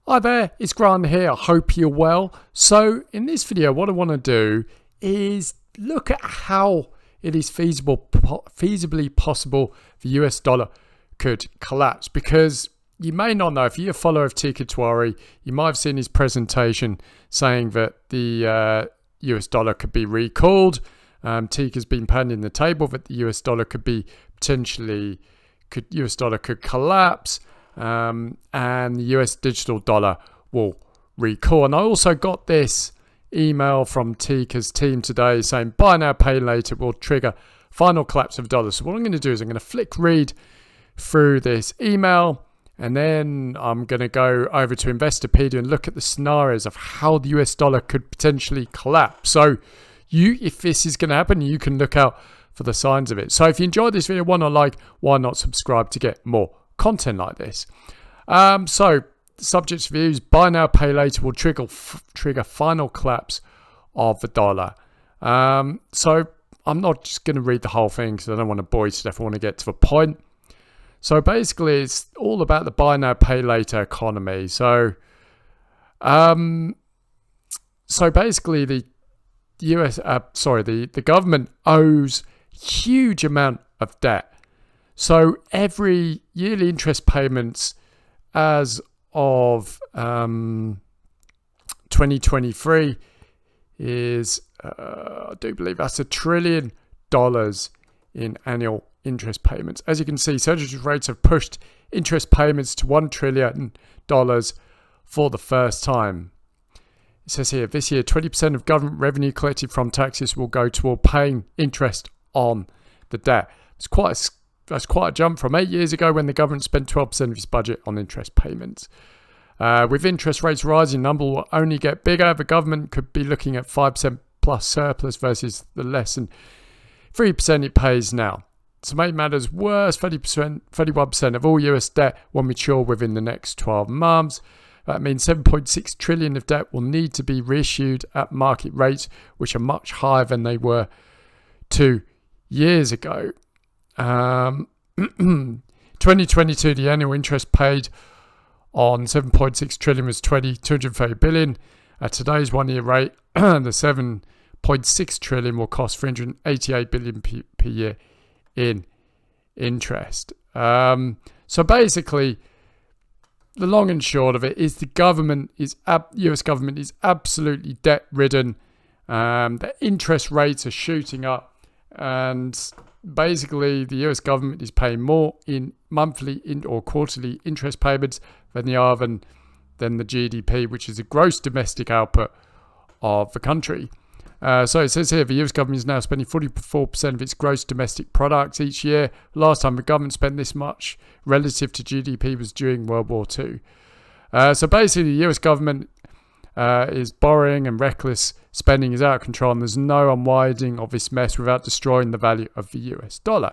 Hi there, it's Grant here. I hope you're well. So in this video, what I want to do is look at how it is feasibly possible the US dollar could collapse, because you may not know, if you're a follower of Teeka Tiwari, you might have seen his presentation saying that the US dollar could be recalled. Teeka's been pounding the table that the US dollar could be US dollar could collapse. And the US digital dollar will recall. And I also got this email from Teeka's team today saying buy now, pay later will trigger final collapse of dollar. So what I'm going to do is I'm going to read through this email, and then I'm going to go over to Investopedia and look at the scenarios of how the US dollar could potentially collapse. So if this is going to happen, you can look out for the signs of it. So if you enjoyed this video, why not like, why not subscribe to get more content like this? So the subject's views: buy now, pay later will trigger final collapse of the dollar. So I'm not just going to read the whole thing because I don't want to bore you to death. I want to get to the point. So basically, it's all about the buy now, pay later economy. So basically, the the government owes huge amount of debt. So every yearly interest payments as of 2023 is, I do believe that's $1 trillion in annual interest payments. As you can see, surcharge rates have pushed interest payments to $1 trillion for the first time. It says here, this year, 20% of government revenue collected from taxes will go toward paying interest on the debt. That's quite a jump from 8 years ago when the government spent 12% of its budget on interest payments. With interest rates rising, the number will only get bigger. The government could be looking at 5% plus surplus versus the less than 3% it pays now. To make matters worse, 31% of all US debt will mature within the next 12 months. That means 7.6 trillion of debt will need to be reissued at market rates, which are much higher than they were 2 years ago. 2022, the annual interest paid on 7.6 trillion was 230 billion. At today's 1 year rate, the 7.6 trillion will cost 388 billion per year in interest. So basically, the long and short of it is the US government is absolutely debt ridden. The interest rates are shooting up, and basically the US government is paying more in monthly or quarterly interest payments than the GDP, which is the gross domestic output of the country. So it says here the US government is now spending 44% of its gross domestic product each year. Last time the government spent this much relative to GDP was during World War II. So basically the US government is borrowing, and reckless spending is out of control, and there's no unwinding of this mess without destroying the value of the US dollar.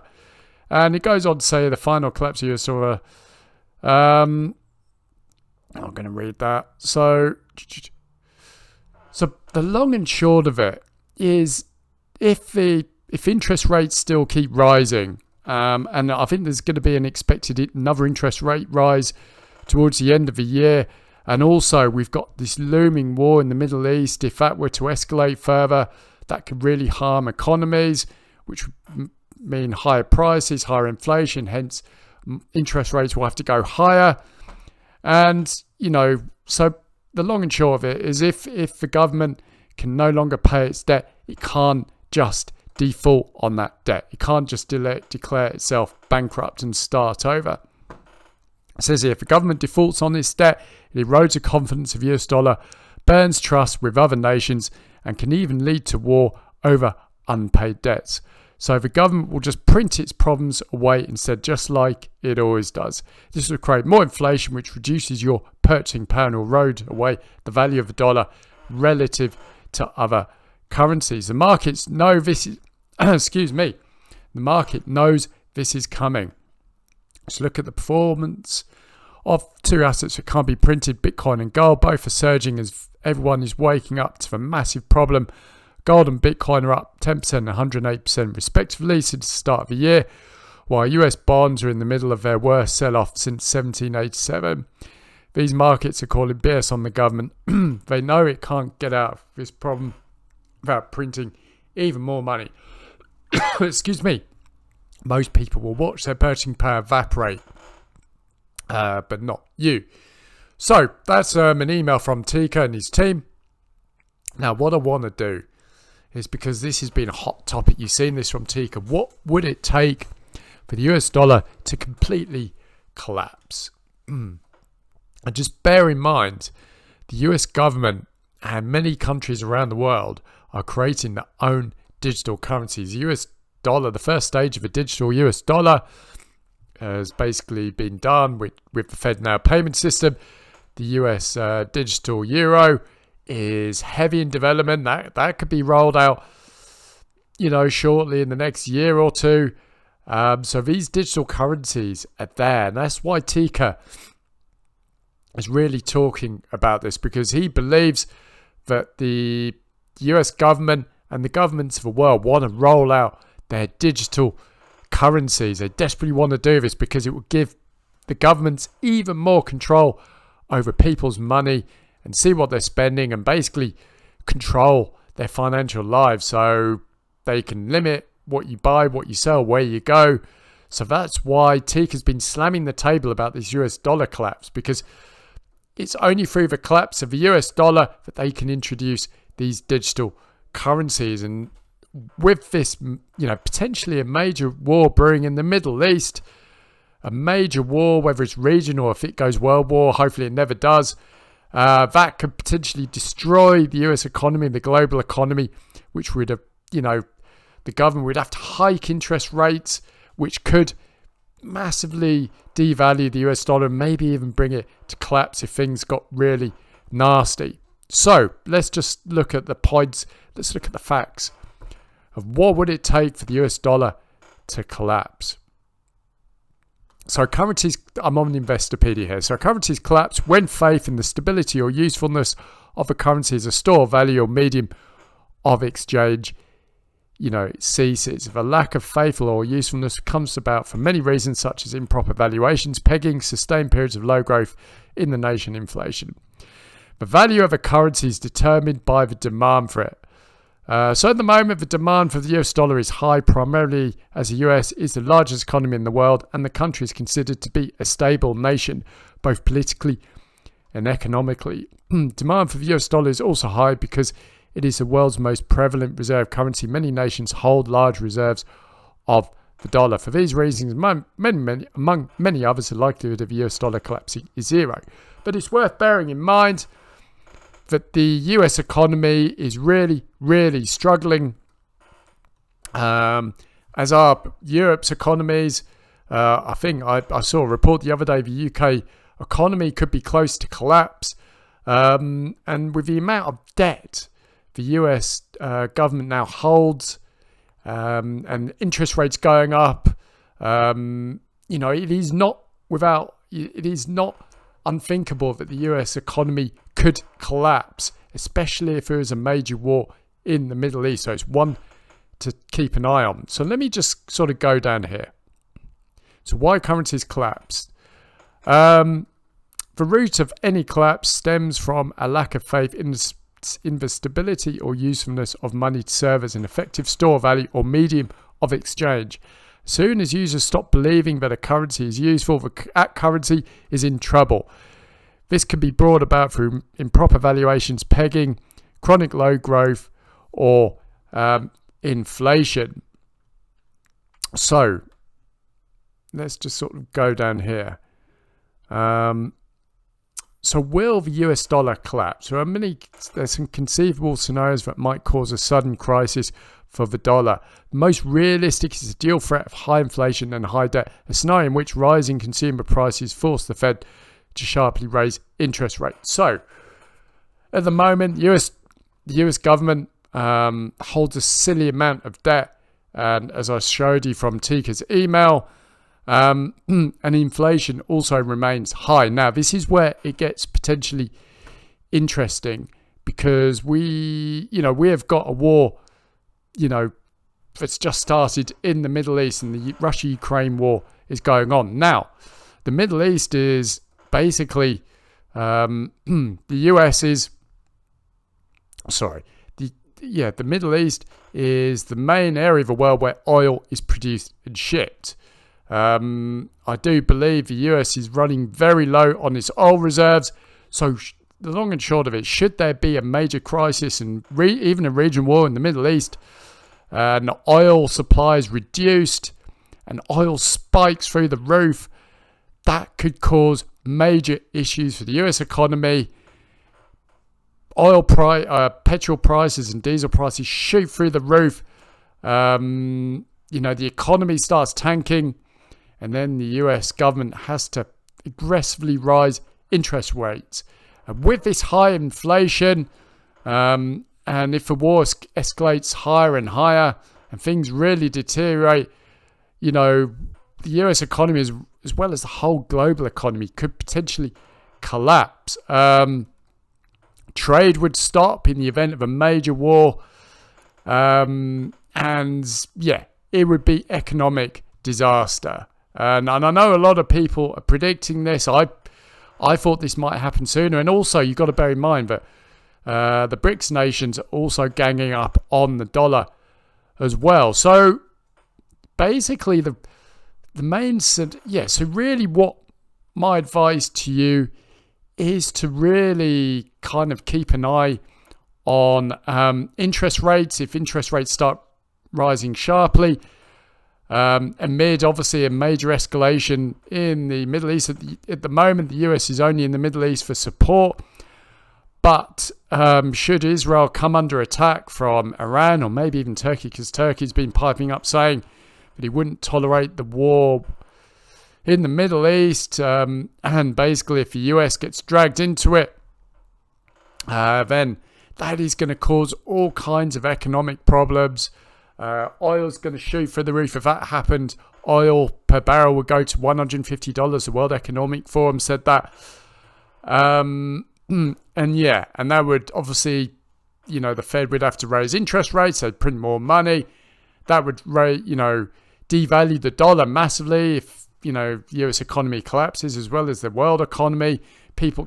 And it goes on to say the final collapse of US dollar. I'm going to read that. So the long and short of it is, if interest rates still keep rising, and I think there's going to be another interest rate rise towards the end of the year. And also, we've got this looming war in the Middle East. If that were to escalate further, that could really harm economies, which would mean higher prices, higher inflation. Hence, interest rates will have to go higher. And, so the long and short of it is, if the government can no longer pay its debt, it can't just default on that debt. It can't just declare itself bankrupt and start over. It says here, if the government defaults on this debt, it erodes the confidence of US dollar, burns trust with other nations, and can even lead to war over unpaid debts. So the government will just print its problems away instead, just like it always does. This will create more inflation, which reduces your purchasing power and will erode away the value of the dollar relative to other currencies. The markets know this is, the market knows this is coming. Let's look at the performance of two assets that can't be printed, Bitcoin and gold. Both are surging as everyone is waking up to the massive problem. Gold and Bitcoin are up 10% and 108% respectively since the start of the year, while US bonds are in the middle of their worst sell-off since 1787. these markets are calling BS on the government. They know it can't get out of this problem without printing even more money. Excuse me. Most people will watch their purchasing power evaporate, but not you. So that's an email from Teeka and his team. Now, what I want to do is, because this has been a hot topic, you've seen this from Teeka, what would it take for the US dollar to completely collapse? And just bear in mind, the US government and many countries around the world are creating their own digital currencies. The US dollar, the first stage of a digital US dollar, has basically been done with the FedNow payment system. The US digital euro is heavy in development. That could be rolled out, shortly in the next year or two. So these digital currencies are there, and that's why Teeka is really talking about this, because he believes that the US government and the governments of the world want to roll out their digital currencies. They desperately want to do this because it will give the governments even more control over people's money and see what they're spending, and basically control their financial lives, so they can limit what you buy, what you sell, where you go. So that's why Teeka's been slamming the table about this US dollar collapse, because it's only through the collapse of the US dollar that they can introduce these digital currencies. And with this, potentially a major war brewing in the Middle East, a major war, whether it's regional or if it goes world war, hopefully it never does, that could potentially destroy the US economy, the global economy, which would have, the government would have to hike interest rates, which could massively devalue the US dollar and maybe even bring it to collapse if things got really nasty. So let's just look at the points. Let's look at the facts of what would it take for the US dollar to collapse. So currencies, I'm on Investopedia here. So currencies collapse when faith in the stability or usefulness of a currency as a store, value, or medium of exchange, ceases. If a lack of faith or usefulness comes about for many reasons, such as improper valuations, pegging, sustained periods of low growth in the nation, inflation. The value of a currency is determined by the demand for it. So at the moment, the demand for the US dollar is high, primarily as the US is the largest economy in the world and the country is considered to be a stable nation, both politically and economically. Demand for the US dollar is also high because it is the world's most prevalent reserve currency. Many nations hold large reserves of the dollar. For these reasons, among many others, the likelihood of the US dollar collapsing is zero. But it's worth bearing in mind that the US economy is really, really struggling, as are Europe's economies. I think I saw a report the other day, the UK economy could be close to collapse. And with the amount of debt the US government now holds, and interest rates going up, it is not unthinkable that the US economy could collapse, especially if there is a major war in the Middle East. So it's one to keep an eye on. So let me just sort of go down here. So why currencies collapse? The root of any collapse stems from a lack of faith in the stability or usefulness of money to serve as an effective store value or medium of exchange. As soon as users stop believing that a currency is useful, that currency is in trouble. This can be brought about through improper valuations, pegging, chronic low growth, or inflation. So let's just sort of go down here. So will the US dollar collapse? There's some conceivable scenarios that might cause a sudden crisis for the dollar. The most realistic is a dual threat of high inflation and high debt, a scenario in which rising consumer prices force the Fed to sharply raise interest rates. So at the moment, the US government holds a silly amount of debt, and as I showed you from Teeka's email, and inflation also remains high. Now, this is where it gets potentially interesting, because we have got a war, that's just started in the Middle East, and the Russia-Ukraine war is going on. Now, the Middle East is basically The US is, the Middle East is the main area of the world where oil is produced and shipped. I do believe the US is running very low on its oil reserves. So the long and short of it, should there be a major crisis and even a regional war in the Middle East, and oil supply is reduced and oil spikes through the roof, that could cause major issues for the US economy. Petrol prices and diesel prices shoot through the roof. The economy starts tanking, and then the US government has to aggressively rise interest rates. And with this high inflation, and if the war escalates higher and higher, and things really deteriorate, the US economy, as well as the whole global economy, could potentially collapse. Trade would stop in the event of a major war. It would be economic disaster. And I know a lot of people are predicting this. I thought this might happen sooner. And also, you've got to bear in mind that the BRICS nations are also ganging up on the dollar as well. So basically, the main... so really what my advice to you is to really kind of keep an eye on interest rates. If interest rates start rising sharply, amid obviously a major escalation in the Middle East. At the moment, the US is only in the Middle East for support. But should Israel come under attack from Iran or maybe even Turkey, because Turkey's been piping up saying that he wouldn't tolerate the war in the Middle East, and basically if the US gets dragged into it, then that is going to cause all kinds of economic problems. Oil's going to shoot through the roof. If that happened, oil per barrel would go to $150. The World Economic Forum said that. And that would obviously, the Fed would have to raise interest rates. They'd print more money. That would, devalue the dollar massively if, the US economy collapses, as well as the world economy.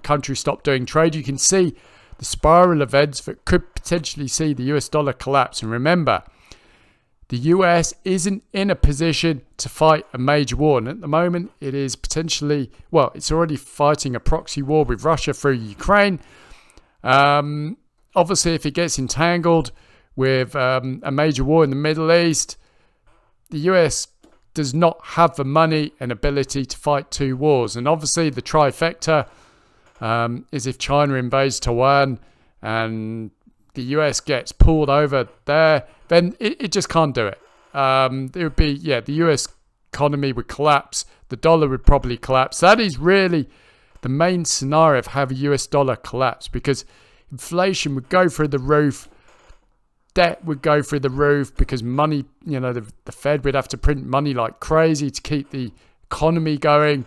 Countries stop doing trade. You can see the spiral events that could potentially see the US dollar collapse. And remember, the US isn't in a position to fight a major war. And at the moment, it is potentially, it's already fighting a proxy war with Russia through Ukraine. Obviously, if it gets entangled with a major war in the Middle East, the US does not have the money and ability to fight two wars. And obviously, the trifecta is if China invades Taiwan and the US gets pulled over there, then it just can't do it. It would be, the US economy would collapse. The dollar would probably collapse. That is really the main scenario of how the US dollar collapse, because inflation would go through the roof. Debt would go through the roof because money, the Fed would have to print money like crazy to keep the economy going.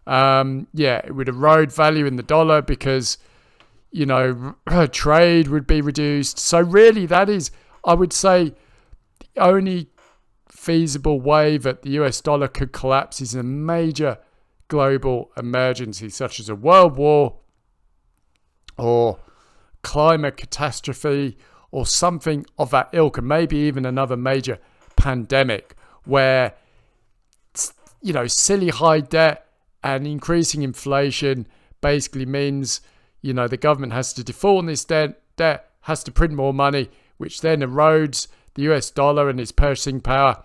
It would erode value in the dollar because, trade would be reduced. So really that is, I would say, the only feasible way that the US dollar could collapse is a major global emergency such as a world war or climate catastrophe or something of that ilk, and maybe even another major pandemic where, silly high debt and increasing inflation basically means, the government has to default on this debt, has to print more money, which then erodes the US dollar and its purchasing power.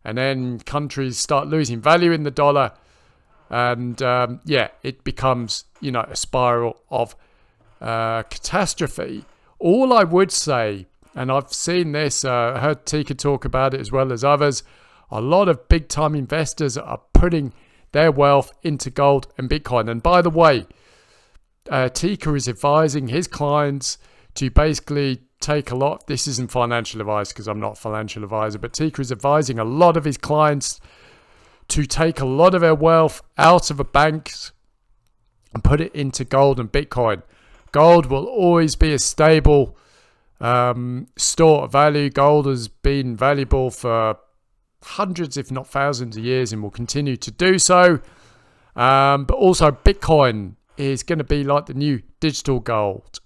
And then countries start losing value in the dollar. And it becomes, a spiral of catastrophe. All I would say, and I've seen this, I heard Teeka talk about it as well as others, a lot of big time investors are putting their wealth into gold and Bitcoin. And by the way, Teeka is advising his clients to basically take a lot. This isn't financial advice because I'm not a financial advisor, but Teeka is advising a lot of his clients to take a lot of their wealth out of the banks and put it into gold and Bitcoin. Gold will always be a stable store of value. Gold has been valuable for hundreds, if not thousands of years, and will continue to do so. But also Bitcoin is going to be like the new digital gold.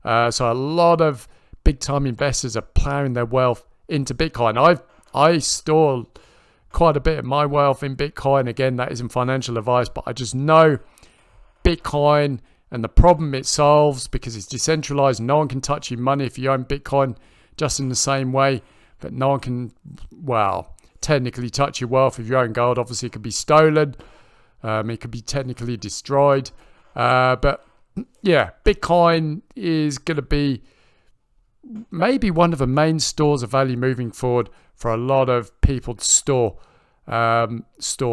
So a lot of big time investors are plowing their wealth into Bitcoin. I store quite a bit of my wealth in Bitcoin. Again, that isn't financial advice, but I just know Bitcoin and the problem it solves, because it's decentralized. No one can touch your money if you own Bitcoin, just in the same way that no one can, well, technically touch your wealth if you own gold. Obviously, it could be stolen. It could be technically destroyed. But yeah, Bitcoin is going to be maybe one of the main stores of value moving forward for a lot of people to store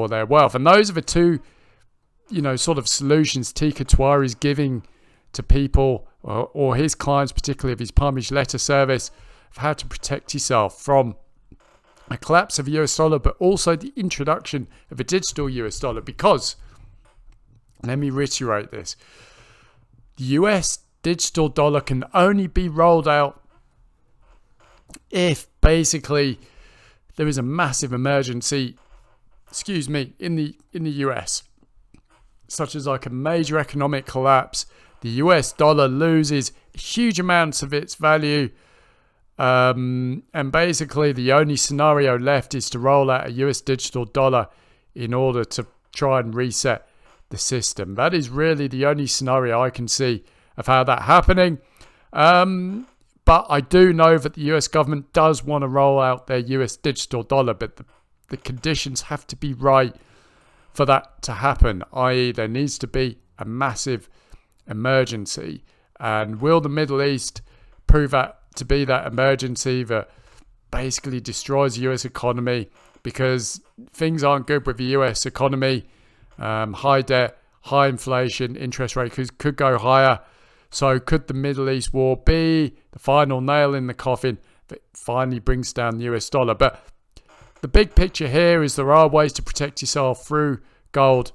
their wealth. And those are the two, sort of solutions Teeka Tiwari is giving to people or his clients, particularly of his Palmish letter service, of how to protect yourself from a collapse of the US dollar, but also the introduction of a digital US dollar. Because, let me reiterate this, the US digital dollar can only be rolled out if basically there is a massive emergency, in the US, such as like a major economic collapse. The US dollar loses huge amounts of its value, and basically the only scenario left is to roll out a US digital dollar in order to try and reset the system. That is really the only scenario I can see of how that happening. But I do know that the US government does want to roll out their US digital dollar, but the conditions have to be right for that to happen, i.e. there needs to be a massive emergency. And will the Middle East prove that to be that emergency that basically destroys the US economy? Because things aren't good with the US economy. High debt, high inflation, interest rates could go higher. So could the Middle East war be the final nail in the coffin that finally brings down the US dollar? But the big picture here is there are ways to protect yourself through gold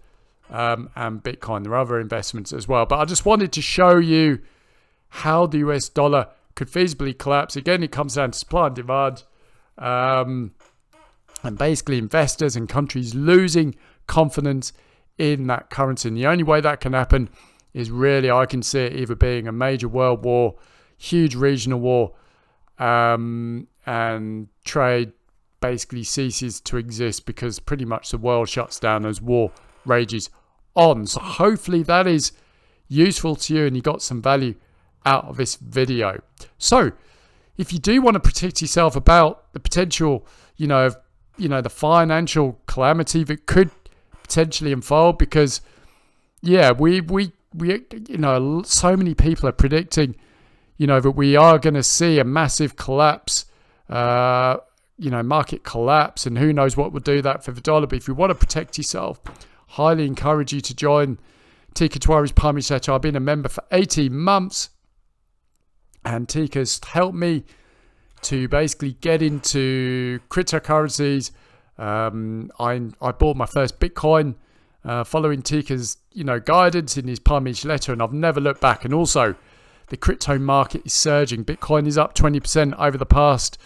and Bitcoin. There are other investments as well. But I just wanted to show you how the US dollar could feasibly collapse. Again, it comes down to supply and demand. And basically investors and countries losing confidence in that currency. And the only way that can happen is really, I can see it either being a major world war, huge regional war, and trade basically ceases to exist because pretty much the world shuts down as war rages on. So hopefully that is useful to you and you got some value out of this video. So if you do want to protect yourself about the potential, the financial calamity that could potentially unfold, because we so many people are predicting, that we are going to see a massive collapse, market collapse, and who knows what will do that for the dollar. But if you want to protect yourself, highly encourage you to join Teeka Tiwari's Palmish letter. I've been a member for 18 months, and Teeka's helped me to basically get into cryptocurrencies. I bought my first Bitcoin following Teeka's guidance in his Palmish letter, and I've never looked back. And also the crypto market is surging. Bitcoin is up 20% over the past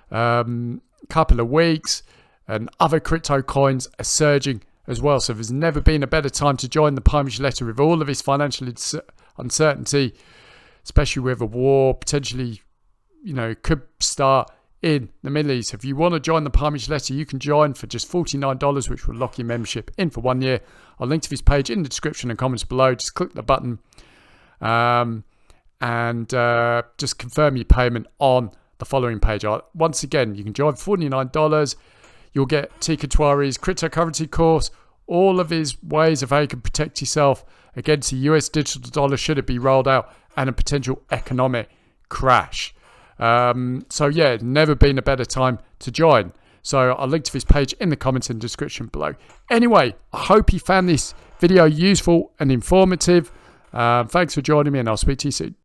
couple of weeks, and other crypto coins are surging as well. So there's never been a better time to join the Palmish letter with all of this financial uncertainty, especially with a war potentially could start in the Middle East. If you want to join the Palmish letter, you can join for just $49, which will lock your membership in for 1 year. I'll link to this page in the description and comments below. Just click the button and just confirm your payment on the following page. Once again, you can join for $49. You'll get Teeka Tiwari's cryptocurrency course, all of his ways of how you can protect yourself against the US digital dollar should it be rolled out, and a potential economic crash. Never been a better time to join. So I'll link to this page in the comments and description below. Anyway, I hope you found this video useful and informative. Thanks for joining me, and I'll speak to you soon.